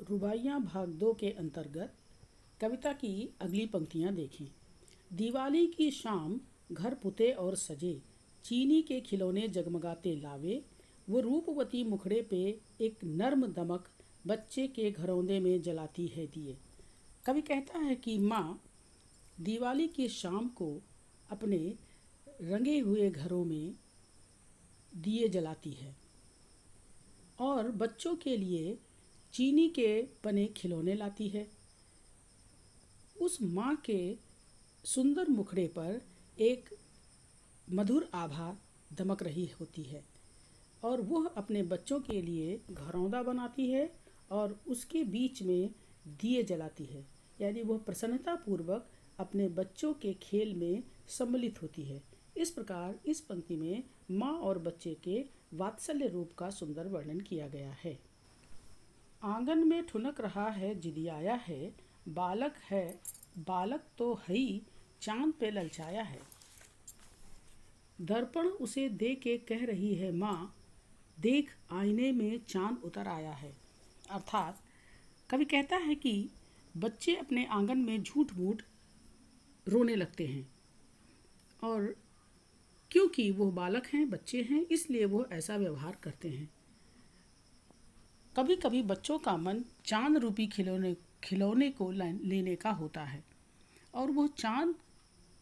रुबाइयाँ भाग 2 के अंतर्गत कविता की अगली पंक्तियाँ देखें। दिवाली की शाम घर पुते और सजे, चीनी के खिलौने जगमगाते लावे, वो रूपवती मुखड़े पे एक नर्म दमक बच्चे के घरौंदे में जलाती है दिए। कवि कहता है कि माँ दिवाली की शाम को अपने रंगे हुए घरों में दिए जलाती है और बच्चों के लिए चीनी के बने खिलौने लाती है। उस माँ के सुंदर मुखड़े पर एक मधुर आभा दमक रही होती है और वह अपने बच्चों के लिए घरौंदा बनाती है और उसके बीच में दिए जलाती है, यानी वह प्रसन्नतापूर्वक अपने बच्चों के खेल में सम्मिलित होती है। इस प्रकार इस पंक्ति में माँ और बच्चे के वात्सल्य रूप का सुंदर वर्णन किया गया है। आंगन में ठुनक रहा है जिदियाया है, बालक तो हई चांद पे ललचाया है। दर्पण उसे दे के कह रही है माँ, देख आईने में चांद उतर आया है। अर्थात कवि कहता है कि बच्चे अपने आंगन में झूठ मूठ रोने लगते हैं और क्योंकि वो बालक हैं, बच्चे हैं, इसलिए वो ऐसा व्यवहार करते हैं। कभी कभी बच्चों का मन चांद रूपी खिलौने को लेने का होता है और वो चांद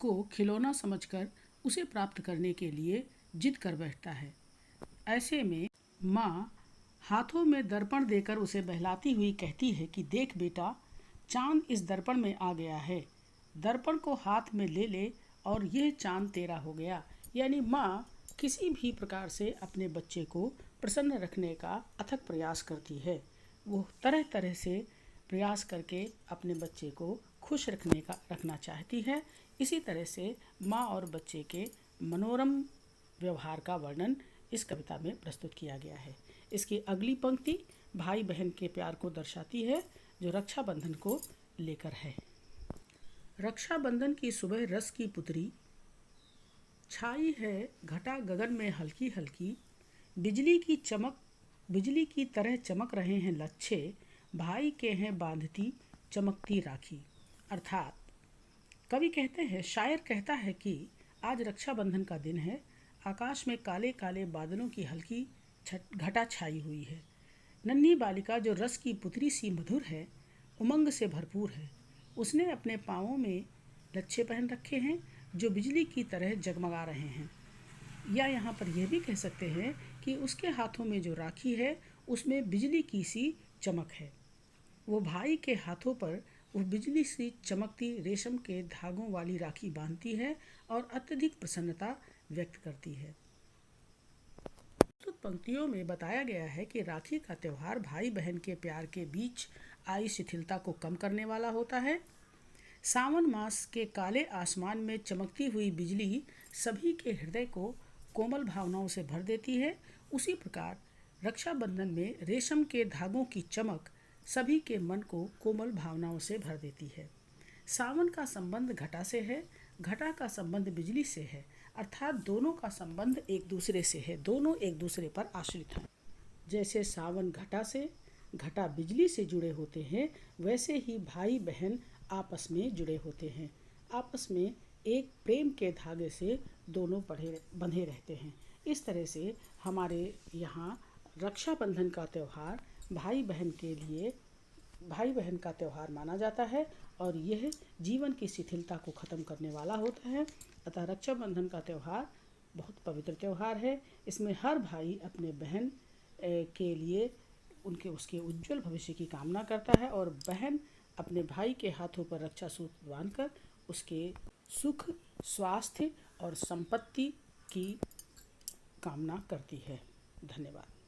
को खिलौना समझकर उसे प्राप्त करने के लिए जिद कर बैठता है। ऐसे में माँ हाथों में दर्पण देकर उसे बहलाती हुई कहती है कि देख बेटा, चांद इस दर्पण में आ गया है, दर्पण को हाथ में ले ले और यह चांद तेरा हो गया। यानी माँ किसी भी प्रकार से अपने बच्चे को प्रसन्न रखने का अथक प्रयास करती है। वो तरह तरह से प्रयास करके अपने बच्चे को खुश रखना चाहती है। इसी तरह से माँ और बच्चे के मनोरम व्यवहार का वर्णन इस कविता में प्रस्तुत किया गया है। इसकी अगली पंक्ति भाई बहन के प्यार को दर्शाती है, जो रक्षाबंधन को लेकर है। रक्षाबंधन की सुबह रस की पुतरी छाई है, घटा गगन में हल्की हल्की, बिजली की तरह चमक रहे हैं लच्छे, भाई के हैं बांधती चमकती राखी। अर्थात कवि कहते हैं, शायर कहता है कि आज रक्षाबंधन का दिन है, आकाश में काले काले बादलों की हल्की घटा छाई हुई है। नन्ही बालिका जो रस की पुतरी सी मधुर है, उमंग से भरपूर है। उसने अपने पाँवों में लच्छे पहन रखे हैं जो बिजली की तरह जगमगा रहे हैं, या यहाँ पर यह भी कह सकते हैं कि उसके हाथों में जो राखी है उसमें बिजली की सी चमक है। वो भाई के हाथों पर वो बिजली सी चमकती रेशम के धागों वाली राखी बांधती है और अत्यधिक प्रसन्नता व्यक्त करती है। पंक्तियों में बताया गया है कि राखी का त्यौहार भाई बहन के प्यार के बीच आई शिथिलता को कम करने वाला होता है। सावन मास के काले आसमान में चमकती हुई बिजली सभी के हृदय को कोमल भावनाओं से भर देती है। उसी प्रकार रक्षाबंधन में रेशम के धागों की चमक सभी के मन को कोमल भावनाओं से भर देती है। सावन का संबंध घटा से है, घटा का संबंध बिजली से है, अर्थात दोनों का संबंध एक दूसरे से है, दोनों एक दूसरे पर आश्रित हैं। जैसे सावन घटा से, घटा बिजली से जुड़े होते हैं, वैसे ही भाई बहन आपस में जुड़े होते हैं। आपस में एक प्रेम के धागे से दोनों बंधे रहते हैं। इस तरह से हमारे यहाँ रक्षाबंधन का त्यौहार भाई बहन का त्यौहार माना जाता है और यह जीवन की शिथिलता को ख़त्म करने वाला होता है। अतः रक्षाबंधन का त्यौहार बहुत पवित्र त्यौहार है। इसमें हर भाई अपने बहन के लिए उसके उज्जवल भविष्य की कामना करता है और बहन अपने भाई के हाथों पर रक्षा सूत्र बांधकर उसके सुख, स्वास्थ्य और संपत्ति की कामना करती है। धन्यवाद।